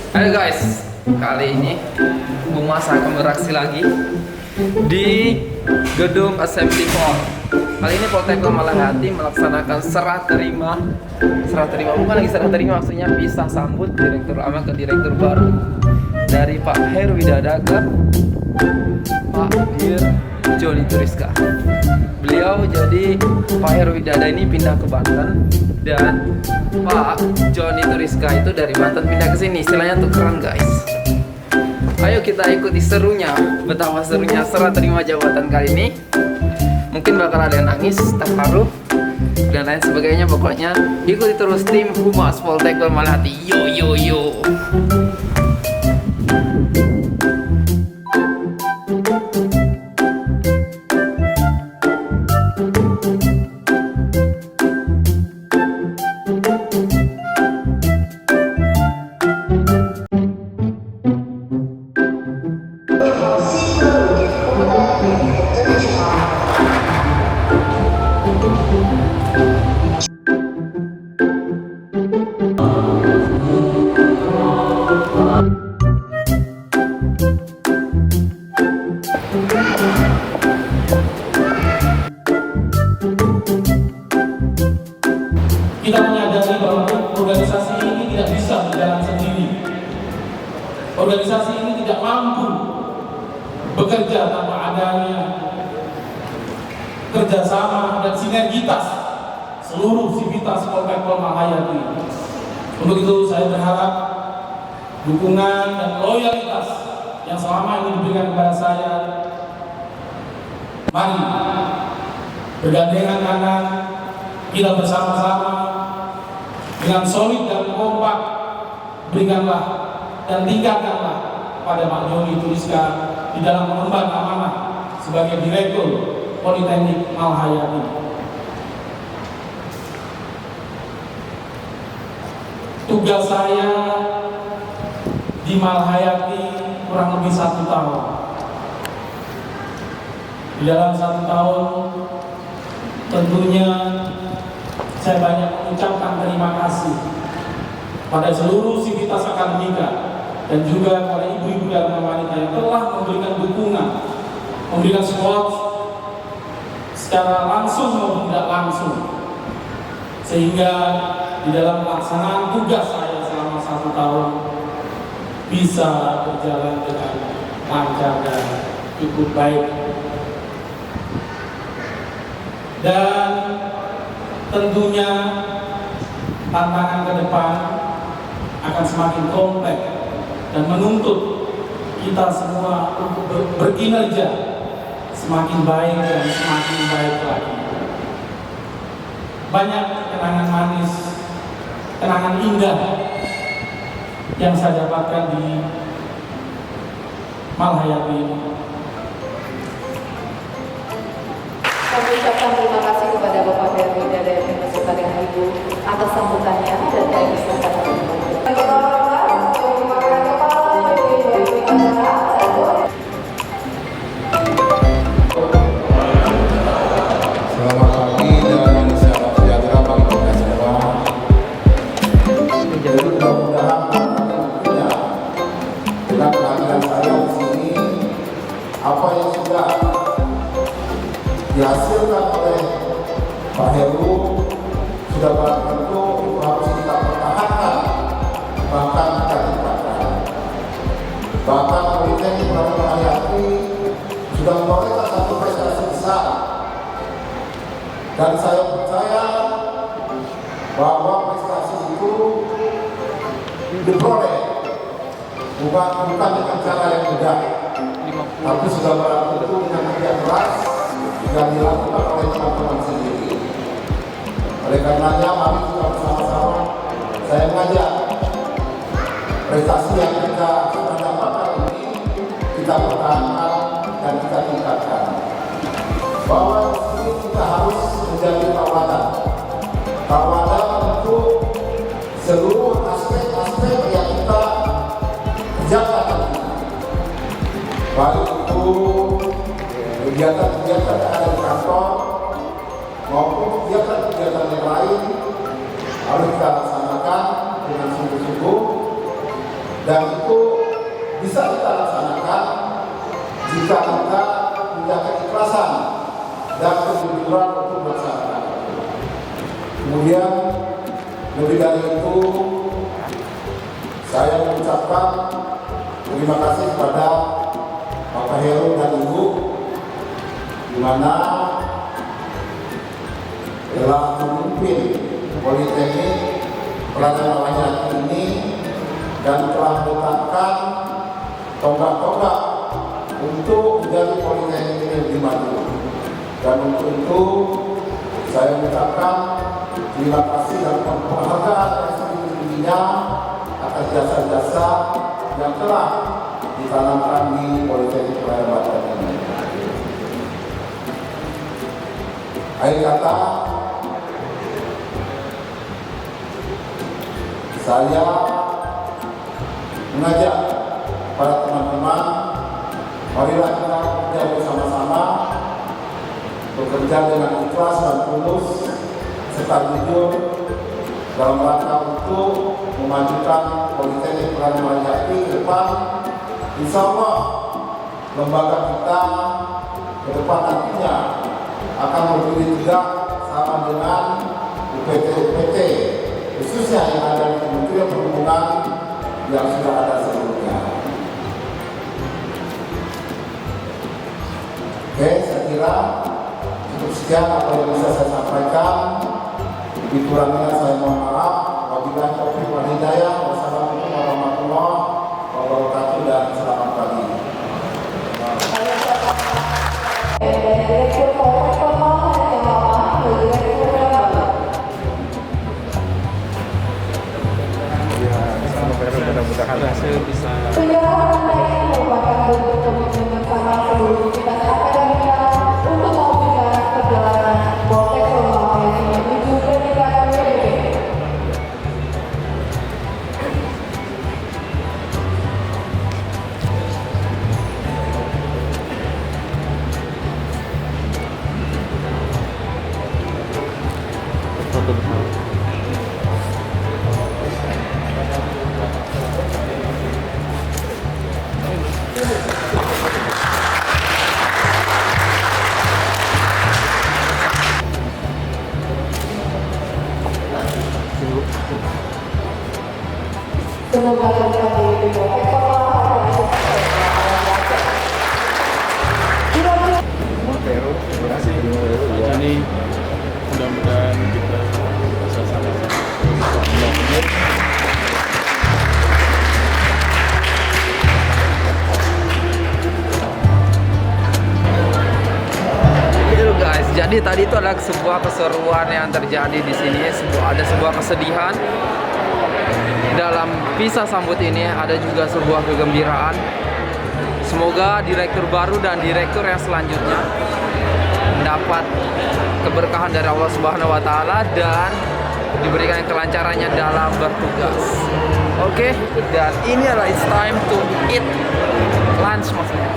Halo guys, kali ini Bu Mas akan beraksi lagi di gedung Assembly Mall. Kali ini Poltekkes Malahati melaksanakan serah terima bukan lagi serah terima, maksudnya pisah sambut direktur lama ke direktur baru dari Pak Herwidada ke Pak Dir Joni Turiska. Beliau jadi Pak Herwidada ini pindah ke Banten dan Pak Joni Turiska itu dari Banten pindah ke sini. Istilahnya tukeran guys. Ayo kita ikuti serunya, betapa serunya serah terima jabatan kali ini. Mungkin bakal ada yang nangis, terharu dan lain sebagainya. Pokoknya ikuti terus tim Humas Poltekkes Malahati. Yo yo yo. Kita menyadari bahwa organisasi ini tidak bisa berjalan sendiri. Organisasi ini tidak mampu bekerja tanpa adanya kerjasama dan sinergitas seluruh sivitas Poltekkes Malahati. Untuk itu saya berharap dukungan dan loyalitas yang selama ini diberikan kepada saya. Mari bergandengan tangan, kita bersama-sama dengan solid dan kompak berikanlah dan tingkatkanlah pada Pak Joni Turiska di dalam mengemban amanah sebagai Direktur Politeknik Malahati. Tugas saya di Malahati kurang lebih 1 tahun. Di dalam 1 tahun tentunya saya banyak mengucapkan terima kasih pada seluruh sivitas akademika dan juga kepada ibu-ibu dan wanita yang telah memberikan dukungan, memberikan support secara langsung maupun tidak langsung, sehingga di dalam pelaksanaan tugas saya selama 1 tahun bisa berjalan dengan lancar dan cukup baik. Dan tentunya tantangan ke depan akan semakin kompleks dan menuntut kita semua untuk berkinerja semakin baik dan semakin baik lagi. Banyak kenangan manis, kenangan indah yang saya dapatkan di Malahati ini. Kami ucapkan terima kasih kepada Bapak Herwidada yang beserta dengan Ibu atas sambutannya dan kami beserta Selamat pagi dan salam sejahtera bagi kita semua. Jadi mudah-mudahan tidak dengan kehadiran saya di sini, apa yang sudah dihasilkan oleh Pak Heru sudah barang tentu itu harus kita pertahankan, bahkan kita tingkatkan. Bahkan Politeknik Malahati sudah memperoleh satu prestasi besar, dan saya percaya bahwa prestasi itu diperoleh bukan dengan cara yang mudah, tapi sudah barang tentu dengan kerja keras yang dilakukan oleh teman-teman sendiri. Oleh karenanya mari kita bersama-sama, saya mengajak prestasi yang kita sudah dapatkan ini kita pertahankan dan kita tingkatkan. Bahwa ini kita harus menjadi tawadan untuk seluruh aspek-aspek yang kita kerjakan, baik itu kegiatan-kegiatan yang ada di kantor maupun kegiatan-kegiatan yang lain harus kita laksanakan dengan sungguh-sungguh dan itu bisa kita laksanakan jika kita punya keikhlasan dan kejujuran untuk melaksanakan. Kemudian lebih dari itu, saya mengucapkan terima kasih kepada Bapak Heru dan Ibu, di mana telah memimpin Politeknik Pelayanan Hayati ini dan telah meletakkan tonggak-tonggak untuk menjadi Politeknik ini lebih maju. Dan untuk itu saya mengucapkan terima kasih dan penghargaan yang setinggi-tingginya atas jasa-jasa yang telah ditanamkan di Politeknik Pelayanan Hayati ini. Akhir kata, saya mengajak para teman-teman, marilah kita bekerja bersama-sama, bekerja dengan ikhlas dan tulus serta jujur dalam rangka untuk memajukan Politeknik Pelayanan Hayati ke depan. Insya Allah lembaga kita ke depan nantinya akan berdiri tegak sama dengan UPT-UPT khususnya yang ada di Kementerian Perhubungan yang sudah ada sebelumnya. Oke, saya kira cukup sekian apa yang bisa saya sampaikan. Lebih kurangnya saya mohon maaf. Wabillahi taufiq wal hidayah. Wassalamualaikum warahmatullahi wabarakatuh dan selamat pagi. Penyerahan ini merupakan bentuk komitmen bersama seluruh kita akademika untuk mewujudkan perjalanan Poltek Surabaya menuju pendidikan PDIP. Semoga kita menjadi Poltek Terima kasih. Jadi mudah-mudahan kita bisa sama-sama membangun. Gitu guys, jadi tadi itu adalah sebuah keseruan yang terjadi di sini. Ada sebuah kesedihan. Dalam pisah sambut ini ada juga sebuah kegembiraan. Semoga direktur baru dan direktur yang selanjutnya mendapat keberkahan dari Allah Subhanahu wa taala dan diberikan kelancarannya dalam bertugas. Oke, dan ini adalah it's time to eat lunch maksudnya.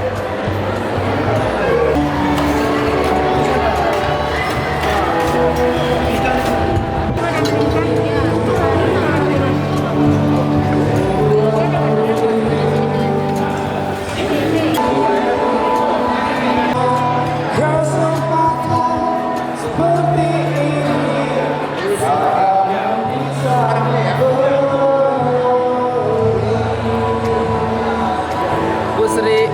Bu Sri.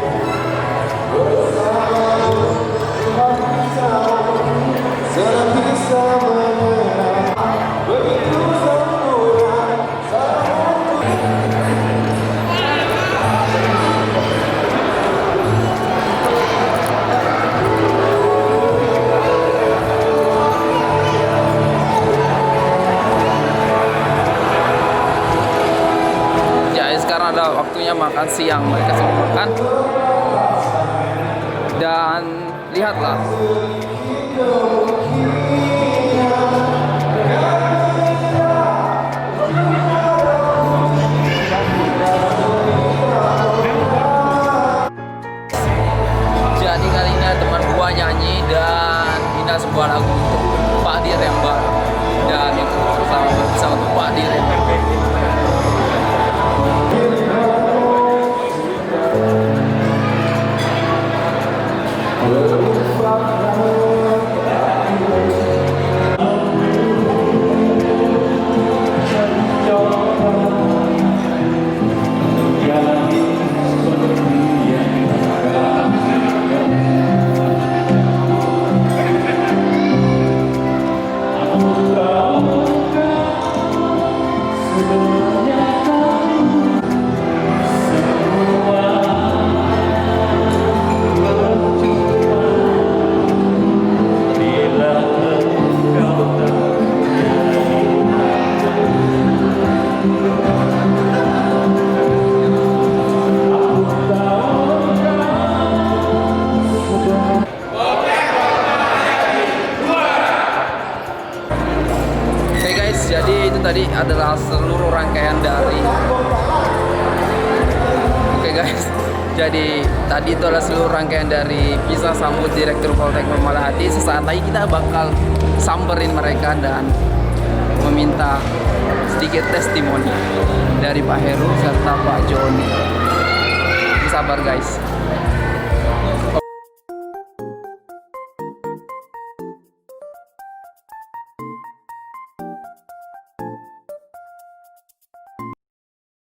Waktunya makan siang, mereka semua makan dan lihatlah jadi kali ini teman gua nyanyi dan ini sebuah lagu untuk Pak Dir yang baru dan itu sama untuk Pak Dir yang Jadi tadi itu adalah seluruh rangkaian dari bisa sambut Direktur Polteknik Malahati. Sesaat lagi kita bakal samperin mereka dan meminta sedikit testimoni dari Pak Heru serta Pak Joni. Sabar guys.